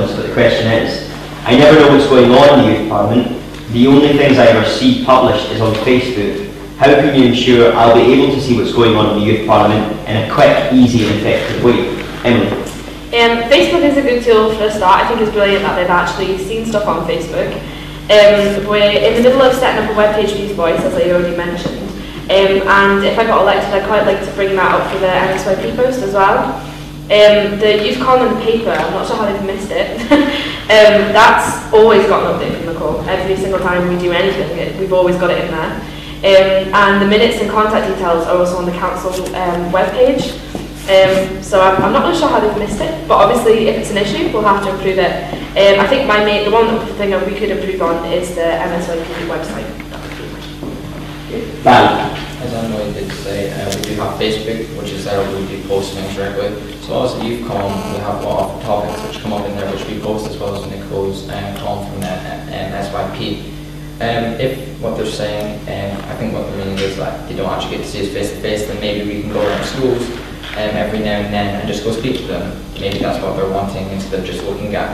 But the question is, I never know what's going on in the Youth Parliament. The only things I ever see published is on Facebook. How can you ensure I'll be able to see what's going on in the Youth Parliament in a quick, easy and effective way? Emily? Facebook is a good tool for a start. I think it's brilliant that they've actually seen stuff on Facebook. We're in the middle of setting up a webpage for Youth Voice, as I already mentioned. And if I got elected, I'd quite like to bring that up for the SYP post as well. The youth column in the paper, I'm not sure how they've missed it. That's always got an update from Nicole. Every single time we do anything, we've always got it in there. And the minutes and contact details are also on the council webpage. So I'm not really sure how they've missed it, but obviously if it's an issue, we'll have to improve it. I think the one thing that we could improve on is the MSYP website. As Emily did say, we do have Facebook, which is there we do post things regularly. So as a youth column, we have a lot of topics which come up in there which we post, as well as Nicole's column from the SYP. If what they're saying, I think what they're meaning is that they don't actually get to see us face to face, then maybe we can go around schools every now and then and just go speak to them. Maybe that's what they're wanting, instead of just looking at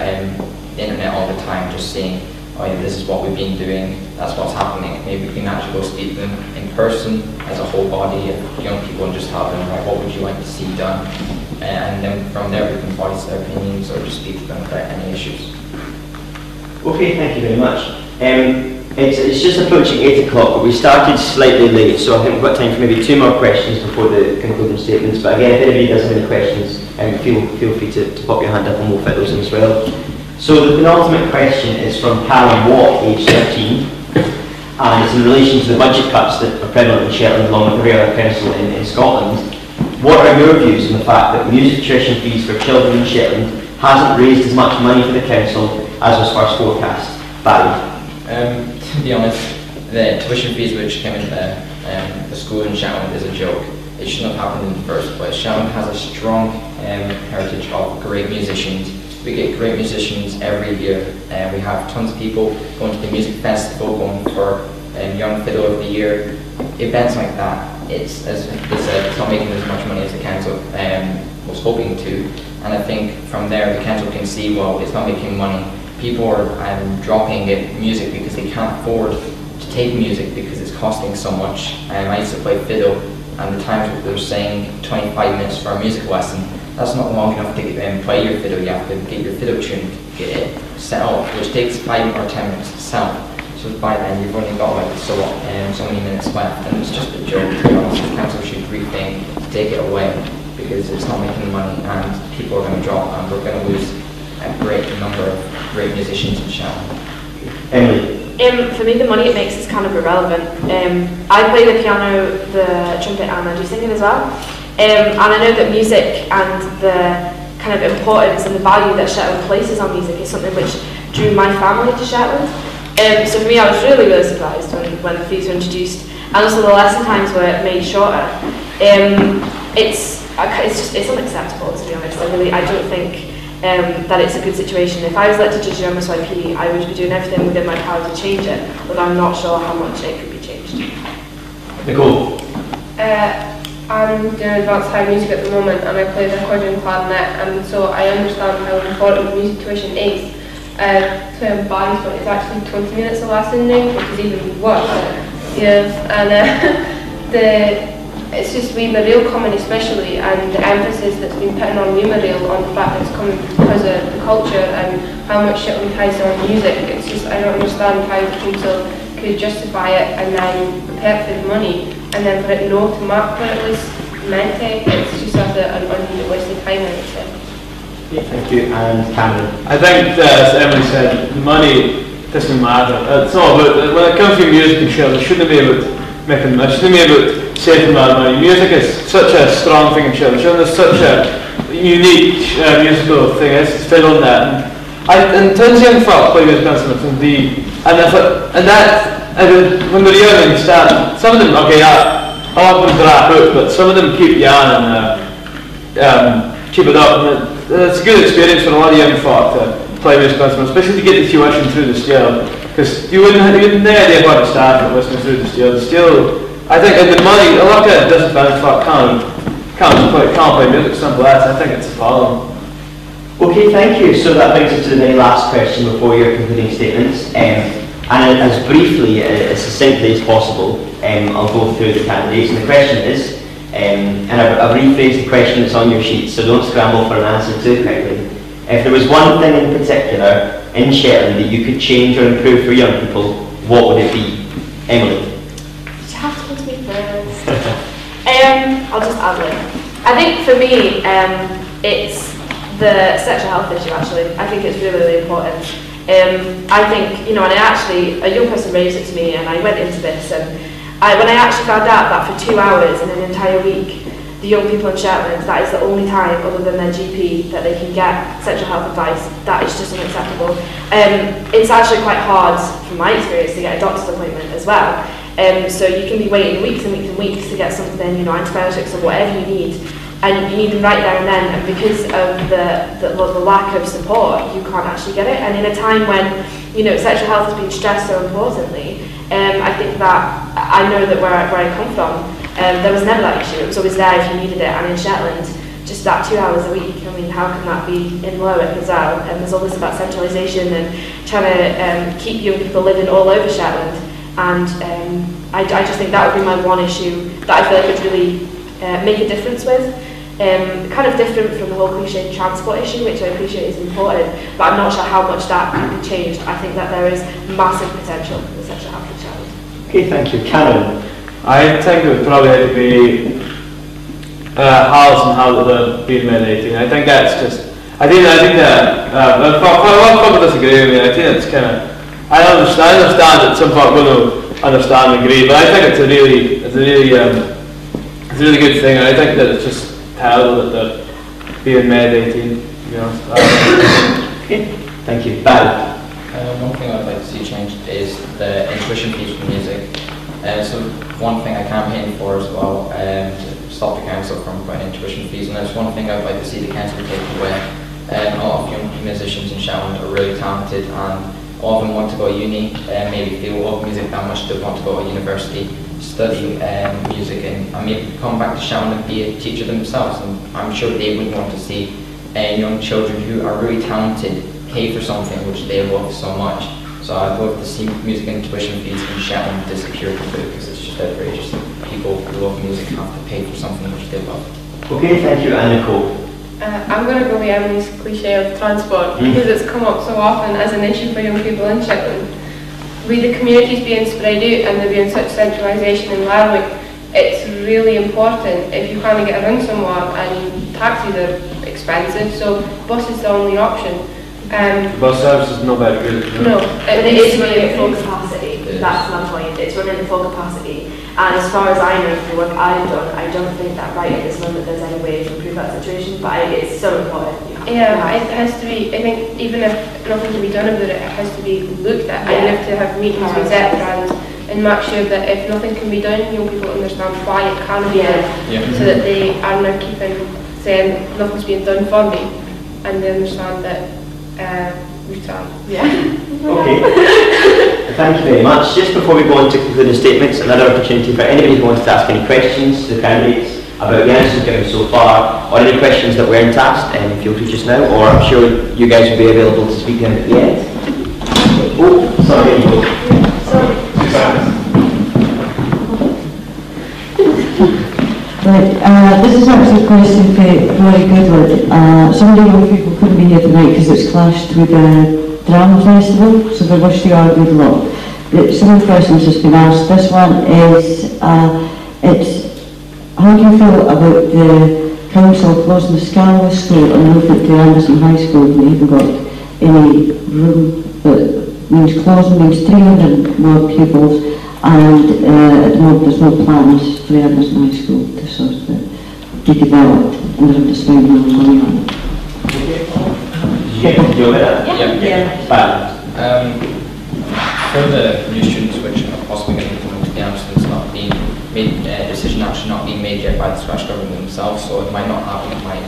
the internet all the time, just seeing, oh yeah, this is what we've been doing, that's what's happening. Maybe we can actually go speak to them in person as a whole body of young people and just tell them, right, what would you like to see done? And then from there we can voice their opinions or just speak to them about any issues. Okay, thank you very much. It's just approaching 8 o'clock, but we started slightly late, so I think we've got time for maybe 2 more questions before the concluding statements. But again, if anybody does have any questions, feel free to pop your hand up and we'll fit those in as well. So the penultimate question is from Callum Watt, age 13, and it's in relation to the budget cuts that are prevalent in Shetland along with every other council in Scotland. What are your views on the fact that music tuition fees for children in Shetland hasn't raised as much money for the council as was first forecast? Barry? To be honest, the tuition fees which came into the school in Shetland is a joke. It shouldn't have happened in the first place. Shetland has a strong heritage of great musicians. We get great musicians every year. We have tons of people going to the music festival, going for Young Fiddle of the Year, events like that. It's, as they said, it's not making as much money as the council was hoping to. And I think from there the council can see, well, it's not making money. People are dropping music because they can't afford to take music because it's costing so much. I used to play fiddle, and the times they're saying 25 minutes for a music lesson, that's not long enough to play your fiddle. You have to get your fiddle tuned, get it set up, which takes 5 or 10 minutes to set up. So by then you've only got like so many minutes left, and it's just a joke. To be honest, the council should rethink, take it away, because it's not making money and people are going to drop, and we're going to lose a great number of great musicians in Shetland. Emily? For me, the money it makes is kind of irrelevant. I play the piano, the trumpet, and I do singing as well. And I know that music and the kind of importance and the value that Shetland places on music is something which drew my family to Shetland. So for me, I was really surprised when the fees were introduced, and also the lesson times were made shorter. It's unacceptable, to be honest. I don't think that it's a good situation. If I was elected to judge MSYP, I would be doing everything within my power to change it, but I'm not sure how much it could be changed. Nicole? I'm doing advanced high music at the moment, and I play the accordion clarinet, and so I understand how important music tuition is. To Barry's point, it's actually 20 minutes of lesson now, which is even worse. Yeah, and it's just wee Meheut coming especially, and the emphasis that's been put on wee Meheut on the fact that it's coming because of the culture and how much Shetland ties on music. It's just, I don't understand how the council could justify it and then prepare for the money and then for it not to mark what it was meant to. It's just an unwasted time, I would say. Thank you. And Cameron? I think, as Emily said, the money doesn't matter. It's all about, when it comes to music and Shetland, it shouldn't be about making money, it shouldn't be about saving that money. Music is such a strong thing in Shetland. Shetland is such a unique musical thing. It's fiddle and that. And tons of young folk play music instruments when they're young and you start, some of them, okay, I want them to rap out, but some of them keep yarn and keep it up. And it's a good experience for a lot of young folk to play music instruments, especially to get the tuition through the steel, because you wouldn't have no idea what to start with listening through the steel. The steel, I think, and the money, a lot of disadvantaged folk can't play music, simple as. I think it's a problem. Okay, thank you. So that brings us to the very last question before your concluding statements. And as briefly, as succinctly as possible, I'll go through the candidates. And the question is, and I've rephrased the question that's on your sheet, so don't scramble for an answer too quickly. If there was one thing in particular in Shetland that you could change or improve for young people, what would it be? Emily? You have to put me first. I'll just add it. I think for me, it's the sexual health issue actually. I think it's really, really important. I think, and a young person raised it to me and I went into this, and when I actually found out that for 2 hours in an entire week, the young people in Shetland, that is the only time other than their GP that they can get sexual health advice, that is just unacceptable. It's actually quite hard, from my experience, to get a doctor's appointment as well. So you can be waiting weeks and weeks and weeks to get something, antibiotics or whatever you need, and you need them right there and then, and because of the lack of support, you can't actually get it. And in a time when, sexual health has been stressed so importantly, I think that, I know that where I come from, there was never that issue. It was always there if you needed it, and in Shetland, just that 2 hours a week, how can that be in Lerwick as well? And there's all this about centralisation and trying to keep young people living all over Shetland, and I just think that would be my one issue that I feel like could really make a difference with. Kind of different from the whole cliche transport issue, which I appreciate is important, but I'm not sure how much that can be changed. I think that there is massive potential for the sexual health of Shetland. Okay, thank you. Karen? I think it would probably have to be house and how they're being mediating. I think that's just. I think that. I disagree with me. I think it's kind of. I understand that some folk will understand and agree, but I think it's a really good thing. And I think that it's just terrible that they're being mediating. Okay, thank you. Bad. One thing I'd like to see changed is the tuition fees for music. So one thing I campaigned for as well, to stop the council from putting in tuition fees, and that's one thing I'd like to see the council take away. A lot of young musicians in Shetland are really talented, and all of them want to go to uni, maybe if they love music that much, they want to go to university, study music, and maybe come back to Shetland and be a teacher themselves. And I'm sure they would want to see young children who are really talented pay for something which they love so much. So I'd love to see music and tuition fees in Shetland disappear completely, because it's just outrageous that people who love music have to pay for something which they love. Okay, thank you. And Nicole? I'm going to go with Emily's cliche of transport, because it's come up so often as an issue for young people in Shetland. With the communities being spread out and there being such centralisation in Lerwick, it's really important if you can't get around somewhere, and taxis are expensive, so bus is the only option. The bus service is not very good. No, but it is running at full capacity. That's my point. It's running at full capacity. And as far as I know from the work I've done, I don't think that right at this moment there's any way to improve that situation, but it's so important. Yeah, it has to be. I think even if nothing can be done about it, it has to be looked at. And you have to have meetings with veterans and make sure that if nothing can be done, young people understand why it can be done, so that they are not keeping saying nothing's being done for me, and they understand that we've tried. Yeah. Okay. Thank you very much. Just before we go on to concluding statements, another opportunity for anybody who wants to ask any questions to the candidates about the answers given so far, or any questions that weren't asked, and feel free just now, or I'm sure you guys will be available to speak to them at the end. Oh, sorry, you go. Right, this is actually a question for Rory Goodwood. Some of the young people couldn't be here tonight because it's clashed with the drama festival, so they wish you all good luck. Some of the questions has been asked. This one is, how do you feel about the council closing the Scalway School and moving to Anderson High School? We haven't got any room, but means closing means 300 more pupils, and at the moment there's no plans for the Anderson High School to sort of be developed, and they're just spending more money on it. For the new students which are possibly going to be coming to the Anderson, it's not being made, decision actually not being made yet by the Scottish Government themselves, so it might not happen, it might.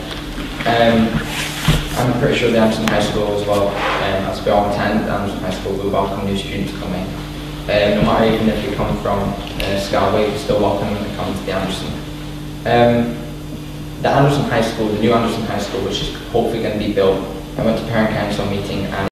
I'm pretty sure the Anderson High School as well, as we all attend Anderson High School, will welcome new students coming. No matter even if you come from Scalway, you're still welcome when you come to the Anderson. The Anderson High School, the new Anderson High School, which is hopefully going to be built, I went to parent council meeting and